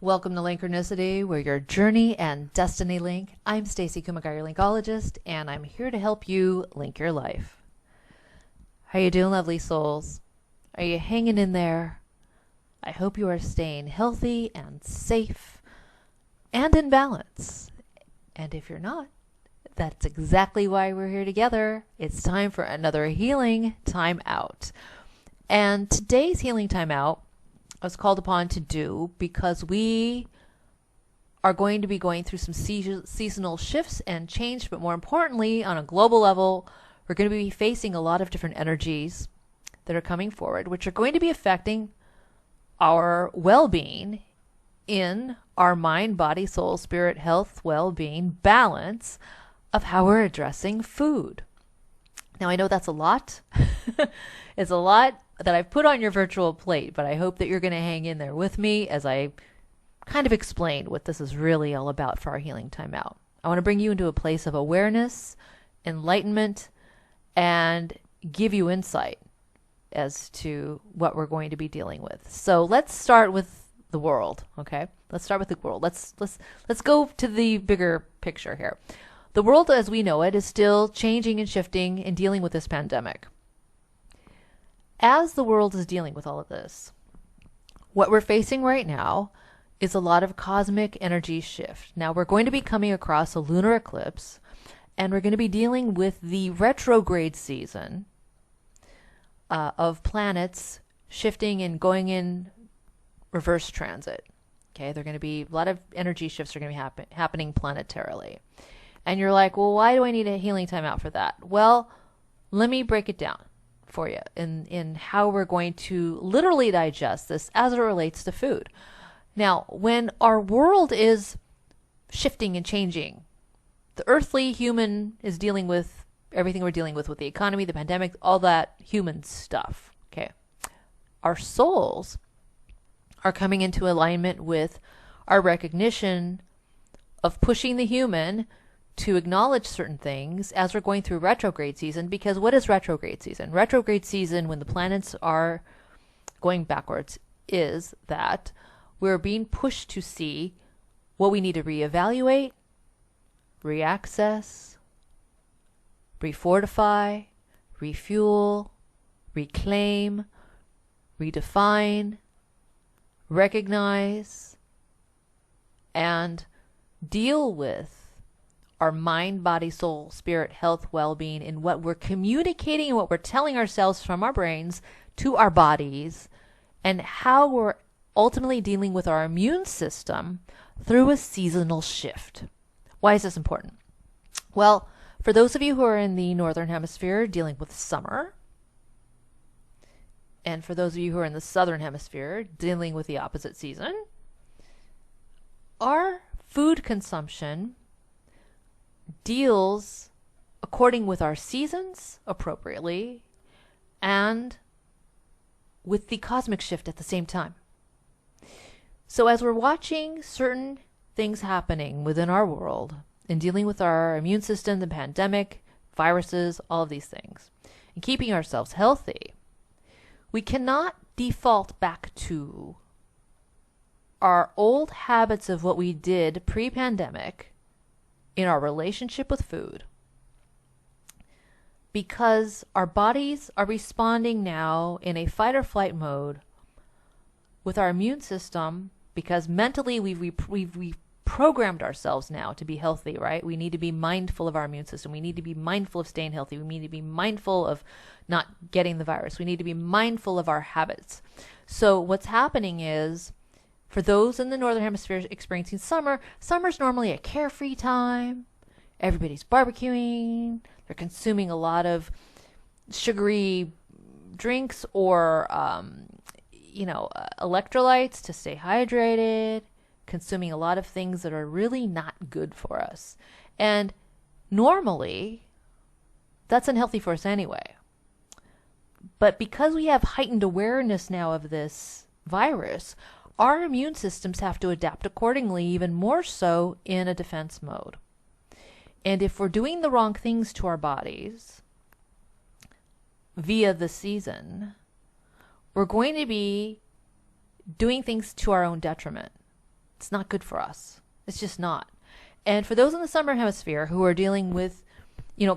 Welcome to Linkronicity, where your journey and destiny link. I'm Stacey, Kumagai, your linkologist, and I'm here to help you link your life. How you doing, lovely souls? Are you hanging in there? I hope you are staying healthy and safe and in balance. And if you're not, that's exactly why we're here together. It's time for another healing time out. And today's healing time out I was called upon to do because we are going to be going through some seasonal shifts and change, but more importantly, on a global level, we're going to be facing a lot of different energies that are coming forward, which are going to be affecting our well-being in our mind, body, soul, spirit, health, well-being, balance of how we're addressing food. Now, I know that's a lot. It's a lot that I've put on your virtual plate, but I hope that you're going to hang in there with me as I kind of explain what this is really all about for our healing time out. I want to bring you into a place of awareness, enlightenment, and give you insight as to what we're going to be dealing with. So let's start with the world, okay? Let's start with the world. Let's go to the bigger picture here. The world as we know it is still changing and shifting and dealing with this pandemic. As the world is dealing with all of this, what we're facing right now is a lot of cosmic energy shift. Now, we're going to be coming across a lunar eclipse, and we're going to be dealing with the retrograde season of planets shifting and going in reverse transit. Okay, they're going to be a lot of energy shifts are going to be happening planetarily. And you're like, well, why do I need a healing time out for that? Well, let me break it down for you in how we're going to literally digest this as it relates to food. Now, when our world is shifting and changing, the earthly human is dealing with everything we're dealing with the economy, the pandemic, all that human stuff. Okay. Our souls are coming into alignment with our recognition of pushing the human to acknowledge certain things as we're going through retrograde season. Because what is retrograde season? Retrograde season, when the planets are going backwards, is that we're being pushed to see what we need to reevaluate, reaccess, refortify, refuel, reclaim, redefine, recognize, and deal with our mind, body, soul, spirit, health, well-being, and what we're communicating and what we're telling ourselves from our brains to our bodies, and how we're ultimately dealing with our immune system through a seasonal shift. Why is this important? Well, for those of you who are in the northern hemisphere dealing with summer, and for those of you who are in the southern hemisphere dealing with the opposite season, our food consumption deals according with our seasons appropriately and with the cosmic shift at the same time. So as we're watching certain things happening within our world and dealing with our immune system, the pandemic, viruses, all of these things, and keeping ourselves healthy, we cannot default back to our old habits of what we did pre-pandemic in our relationship with food, because our bodies are responding now in a fight or flight mode with our immune system, because mentally we've programmed ourselves now to be healthy, right? We need to be mindful of our immune system. We need to be mindful of staying healthy. We need to be mindful of not getting the virus. We need to be mindful of our habits. So what's happening is, for those in the northern hemisphere experiencing summer's normally a carefree time. Everybody's barbecuing. They're consuming a lot of sugary drinks or, electrolytes to stay hydrated, consuming a lot of things that are really not good for us. And normally, that's unhealthy for us anyway. But because we have heightened awareness now of this virus, our immune systems have to adapt accordingly, even more so in a defense mode. And if we're doing the wrong things to our bodies via the season, we're going to be doing things to our own detriment. It's not good for us. It's just not. And for those in the summer hemisphere who are dealing with,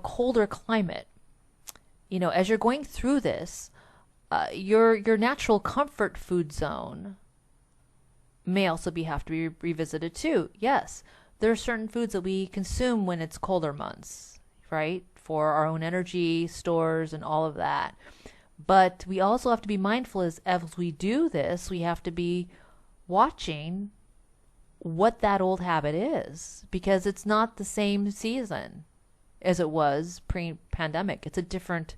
colder climate, as you're going through this, your natural comfort food zone may also have to be revisited too. Yes, there are certain foods that we consume when it's colder months, right? For our own energy stores and all of that. But we also have to be mindful as we do this, we have to be watching what that old habit is, because it's not the same season as it was pre-pandemic. It's a different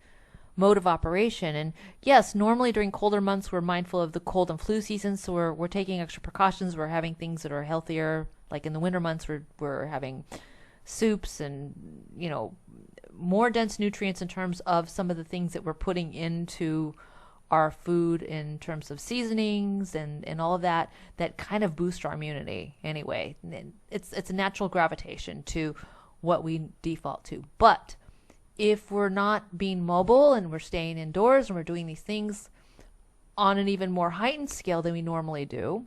mode of operation. And yes, normally during colder months, we're mindful of the cold and flu season. So we're taking extra precautions. We're having things that are healthier. Like in the winter months, we're having soups and, more dense nutrients in terms of some of the things that we're putting into our food in terms of seasonings and all of that kind of boost our immunity anyway. It's a natural gravitation to what we default to. But if we're not being mobile and we're staying indoors and we're doing these things on an even more heightened scale than we normally do,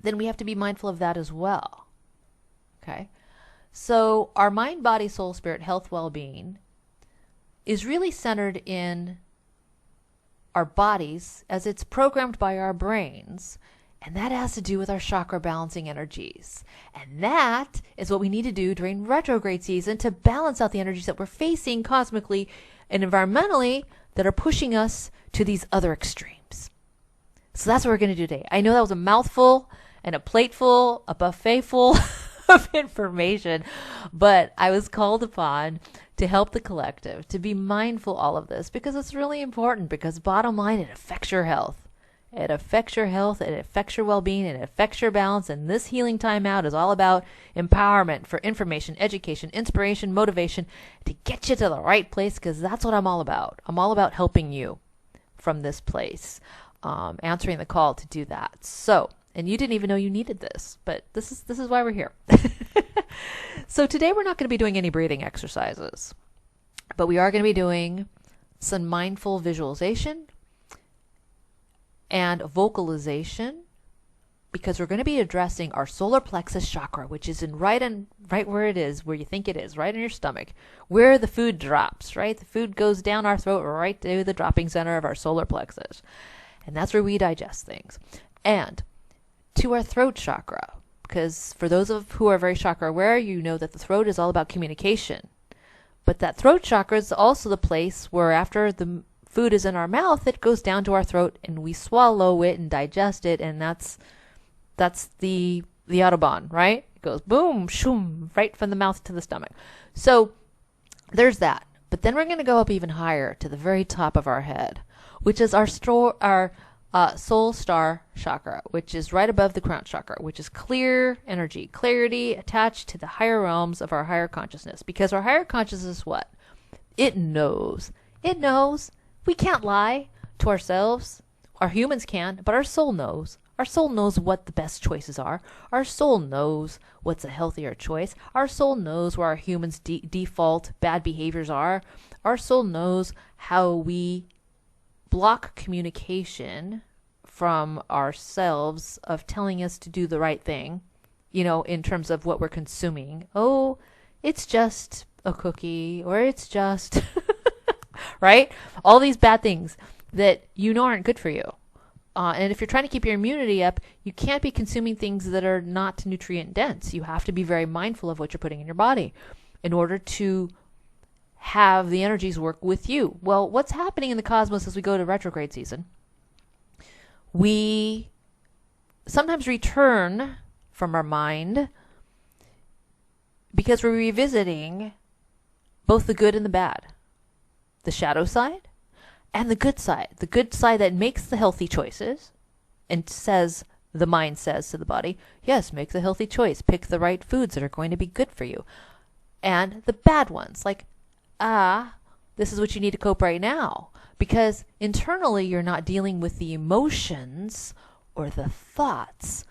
then we have to be mindful of that as well. Okay? So our mind, body, soul, spirit, health, well-being is really centered in our bodies as it's programmed by our brains. And that has to do with our chakra balancing energies. And that is what we need to do during retrograde season to balance out the energies that we're facing cosmically and environmentally that are pushing us to these other extremes. So that's what we're going to do today. I know that was a mouthful and a plateful, a buffetful of information, but I was called upon to help the collective, to be mindful of all of this, because it's really important, because bottom line, it affects your health. It affects your health, it affects your well-being, it affects your balance, and this healing time out is all about empowerment for information, education, inspiration, motivation, to get you to the right place, because that's what I'm all about. I'm all about helping you from this place, answering the call to do that. So, and you didn't even know you needed this, but this is why we're here. So today we're not going to be doing any breathing exercises, but we are going to be doing some mindful visualization and vocalization, because we're going to be addressing our solar plexus chakra, which is right where it is, where you think it is, right in your stomach, where the food drops, right? The food goes down our throat right to the dropping center of our solar plexus. And that's where we digest things. And to our throat chakra, because for those of who are very chakra aware, you know that the throat is all about communication. But that throat chakra is also the place where after the food is in our mouth, it goes down to our throat and we swallow it and digest it, and that's the Autobahn, right? It goes boom, shoom, right from the mouth to the stomach. So there's that. But then we're going to go up even higher to the very top of our head, which is our soul star chakra, which is right above the crown chakra, which is clear energy, clarity attached to the higher realms of our higher consciousness. Because our higher consciousness, what? It knows. It knows. We can't lie to ourselves. Our humans can, but our soul knows. Our soul knows what the best choices are. Our soul knows what's a healthier choice. Our soul knows where our humans' default bad behaviors are. Our soul knows how we block communication from ourselves of telling us to do the right thing, in terms of what we're consuming. Oh, it's just a cookie, or it's just, right? All these bad things that aren't good for you. And if you're trying to keep your immunity up, you can't be consuming things that are not nutrient dense. You have to be very mindful of what you're putting in your body in order to have the energies work with you. Well, what's happening in the cosmos as we go to retrograde season? We sometimes return from our mind because we're revisiting both the good and the bad, the shadow side and the good side that makes the healthy choices and the mind says to the body, yes, make the healthy choice, pick the right foods that are going to be good for you. And the bad ones, like, this is what you need to cope right now, because internally you're not dealing with the emotions or the thoughts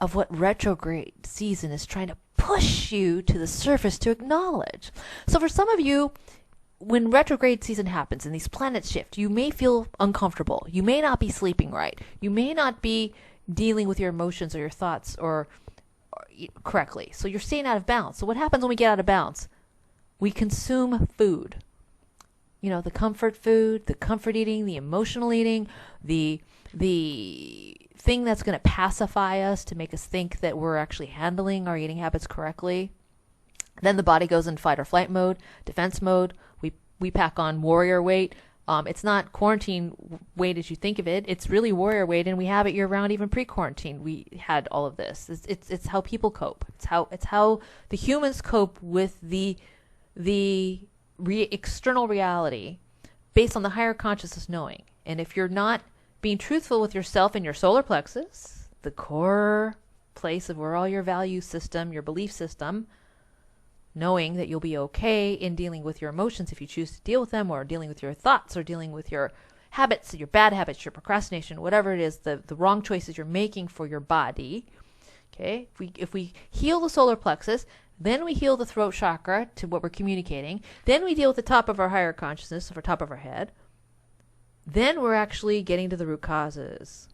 of what retrograde season is trying to push you to the surface to acknowledge. So for some of you, when retrograde season happens and these planets shift, you may feel uncomfortable. You may not be sleeping right. You may not be dealing with your emotions or your thoughts or correctly. So you're staying out of balance. So what happens when we get out of balance? We consume food. You know, the comfort food, the comfort eating, the emotional eating, the thing that's going to pacify us to make us think that we're actually handling our eating habits correctly. Then the body goes in fight or flight mode, defense mode. We pack on warrior weight. It's not quarantine weight as you think of it. It's really warrior weight, and we have it year round, even pre-quarantine. We had all of this. It's how people cope. It's how the humans cope with the external reality based on the higher consciousness knowing. And if you're not being truthful with yourself and your solar plexus, the core place of where all your value system, your belief system, knowing that you'll be okay in dealing with your emotions if you choose to deal with them, or dealing with your thoughts, or dealing with your habits, your bad habits, your procrastination, whatever it is, the wrong choices you're making for your body. Okay, if we heal the solar plexus, then we heal the throat chakra to what we're communicating, then we deal with the top of our higher consciousness, or top of our head, then we're actually getting to the root causes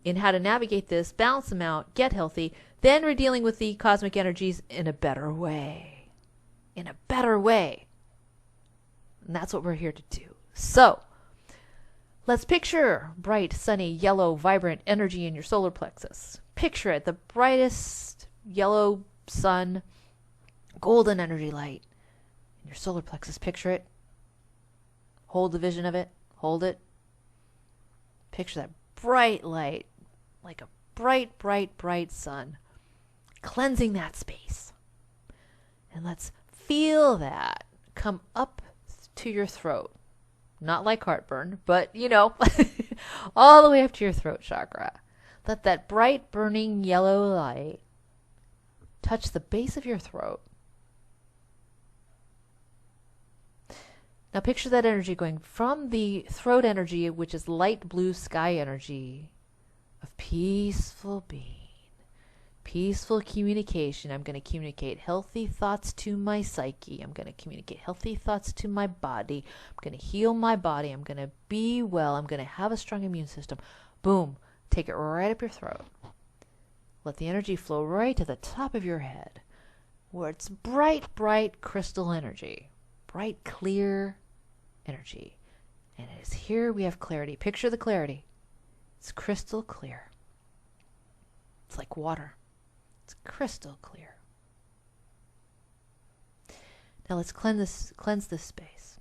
in how to navigate this, balance them out, get healthy. Then we're dealing with the cosmic energies in a better way. In a better way. And that's what we're here to do. So, let's picture bright, sunny, yellow, vibrant energy in your solar plexus. Picture it, the brightest yellow sun, golden energy light in your solar plexus. Picture it. Hold the vision of it. Hold it. Picture that bright light, like a bright, bright, bright sun, cleansing that space. And let's feel that come up to your throat. Not like heartburn, but you know, all the way up to your throat chakra. Let that bright, burning yellow light touch the base of your throat. Now picture that energy going from the throat energy, which is light blue sky energy of peaceful being, peaceful communication. I'm going to communicate healthy thoughts to my psyche. I'm going to communicate healthy thoughts to my body. I'm going to heal my body. I'm going to be well. I'm going to have a strong immune system. Boom. Take it right up your throat. Let the energy flow right to the top of your head, where it's bright, bright crystal energy. Bright, clear energy. And it is here we have clarity. Picture the clarity. It's crystal clear. It's like water. It's crystal clear. Now let's cleanse this space.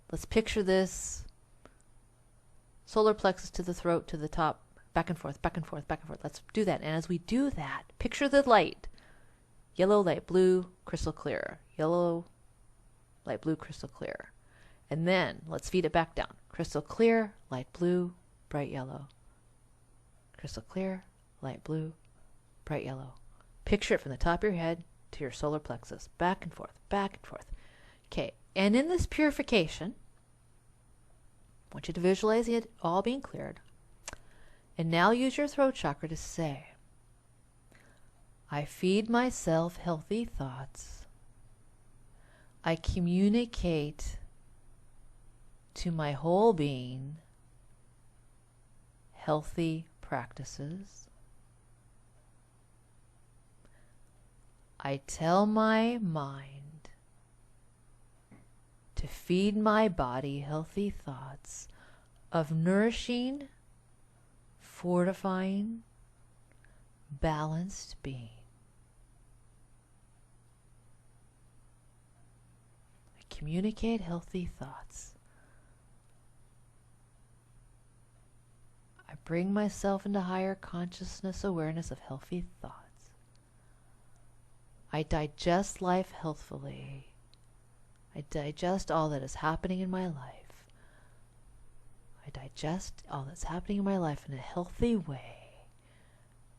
Let's picture this solar plexus to the throat, to the top, back and forth, back and forth, back and forth. Let's do that. And as we do that, picture the light. Yellow, light blue, crystal clear. Yellow, light blue, crystal clear. And then let's feed it back down. Crystal clear, light blue, bright yellow. Crystal clear, light blue, bright yellow. Picture it from the top of your head to your solar plexus. Back and forth, back and forth. Okay, and in this purification, I want you to visualize it all being cleared. And now use your throat chakra to say, I feed myself healthy thoughts. I communicate to my whole being healthy practices. I tell my mind to feed my body healthy thoughts of nourishing, fortifying, balanced being. I communicate healthy thoughts. I bring myself into higher consciousness awareness of healthy thoughts. I digest life healthfully. I digest all that is happening in my life. I digest all that's happening in my life in a healthy way,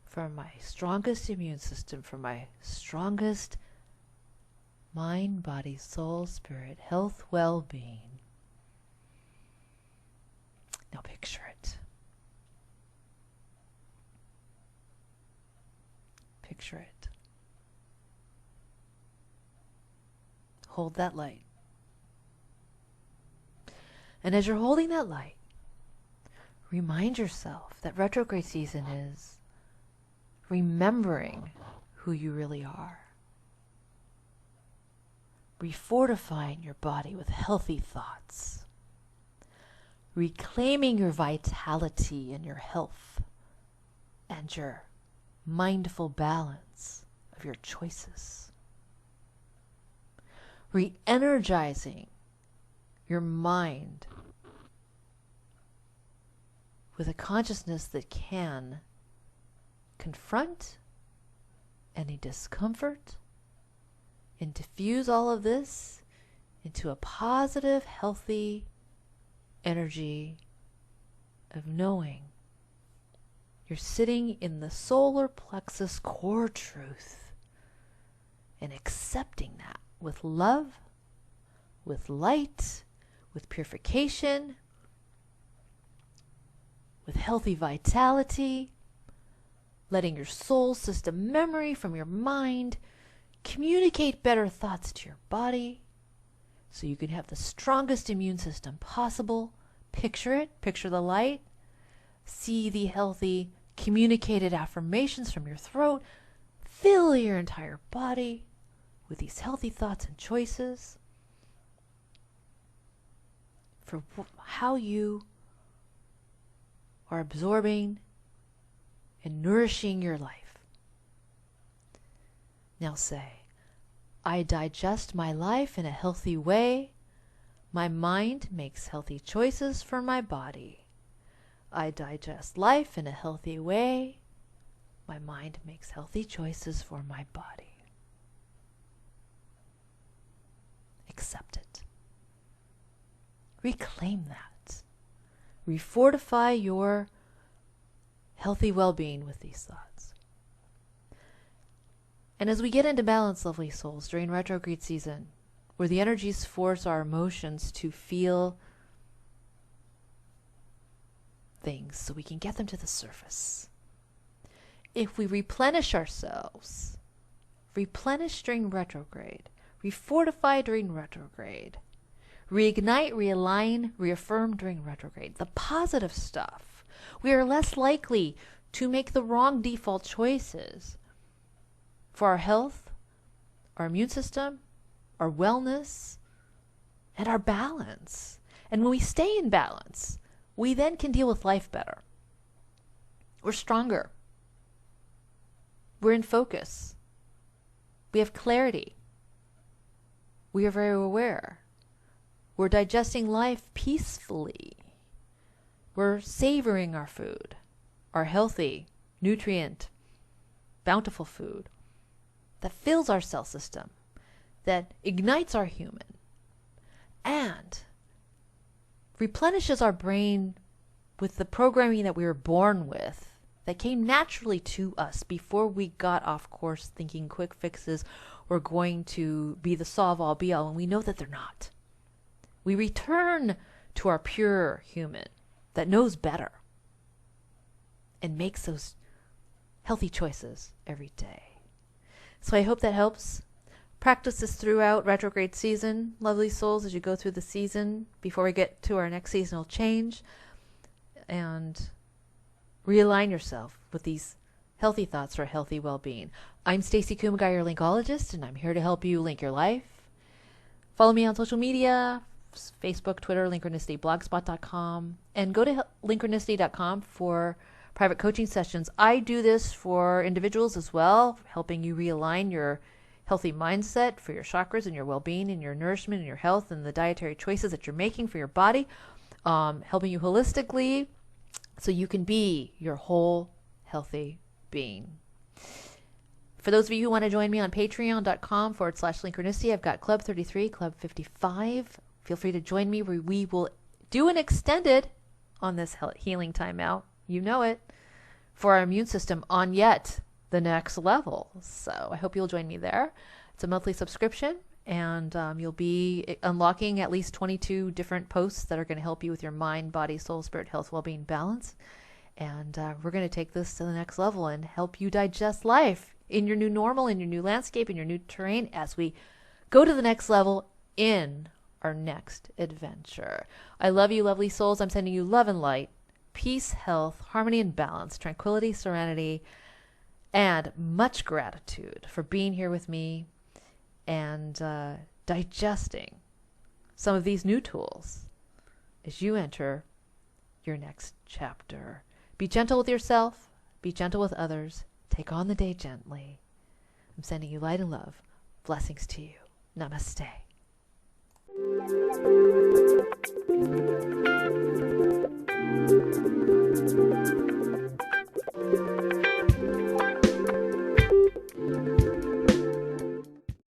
for my strongest immune system, for my strongest mind, body, soul, spirit, health, well-being. Now picture it. Picture it. Hold that light. And as you're holding that light, remind yourself that retrograde season is remembering who you really are. Refortifying your body with healthy thoughts. Reclaiming your vitality and your health and your mindful balance of your choices. Re-energizing your mind with a consciousness that can confront any discomfort and diffuse all of this into a positive, healthy energy of knowing you're sitting in the solar plexus core truth and accepting that with love, with light, with purification, with healthy vitality, letting your soul system memory from your mind communicate better thoughts to your body so you can have the strongest immune system possible. Picture it, picture the light, see the healthy communicated affirmations from your throat, fill your entire body with these healthy thoughts and choices for how you are absorbing and nourishing your life. Now say, I digest my life in a healthy way. My mind makes healthy choices for my body. I digest life in a healthy way. My mind makes healthy choices for my body. Accept it. Reclaim that. Refortify your healthy well-being with these thoughts. And as we get into balance, lovely souls, during retrograde season, where the energies force our emotions to feel things so we can get them to the surface. If we replenish ourselves, replenish during retrograde, refortify during retrograde, reignite, realign, reaffirm during retrograde, the positive stuff, we are less likely to make the wrong default choices for our health, our immune system, our wellness, and our balance. And when we stay in balance, we then can deal with life better. We're stronger. We're in focus. We have clarity. We are very aware. We're digesting life peacefully. We're savoring our food, our healthy, nutrient, bountiful food that fills our cell system, that ignites our human, and replenishes our brain with the programming that we were born with, that came naturally to us before we got off course thinking quick fixes were going to be the solve-all be-all, and we know that they're not. We return to our pure human that knows better and makes those healthy choices every day. So I hope that helps. Practice this throughout retrograde season, lovely souls, as you go through the season before we get to our next seasonal change. And realign yourself with these healthy thoughts for healthy well-being. I'm Stacey Kumagai, your Linkologist, and I'm here to help you link your life. Follow me on social media, Facebook, Twitter, Linkronicity, blogspot.com, and go to Linkronicity.com for private coaching sessions. I do this for individuals as well, helping you realign your healthy mindset for your chakras and your well-being and your nourishment and your health and the dietary choices that you're making for your body, helping you holistically so you can be your whole healthy being. For those of you who want to join me on patreon.com/Linkronicity, I've got Club 33, Club 55. Feel free to join me where we will do an extended on this healing timeout. You know it, for our immune system on yet the next level. So I hope you'll join me there. It's a monthly subscription, and you'll be unlocking at least 22 different posts that are going to help you with your mind, body, soul, spirit, health, well-being, balance. And we're going to take this to the next level and help you digest life in your new normal, in your new landscape, in your new terrain as we go to the next level in our next adventure. I love you, lovely souls. I'm sending you love and light. peace, health, harmony and balance, tranquility, serenity, and much gratitude for being here with me and digesting some of these new tools as you enter your next chapter. Be gentle with yourself. Be gentle with others. Take on the day gently. I'm sending you light and love. Blessings to you. Namaste.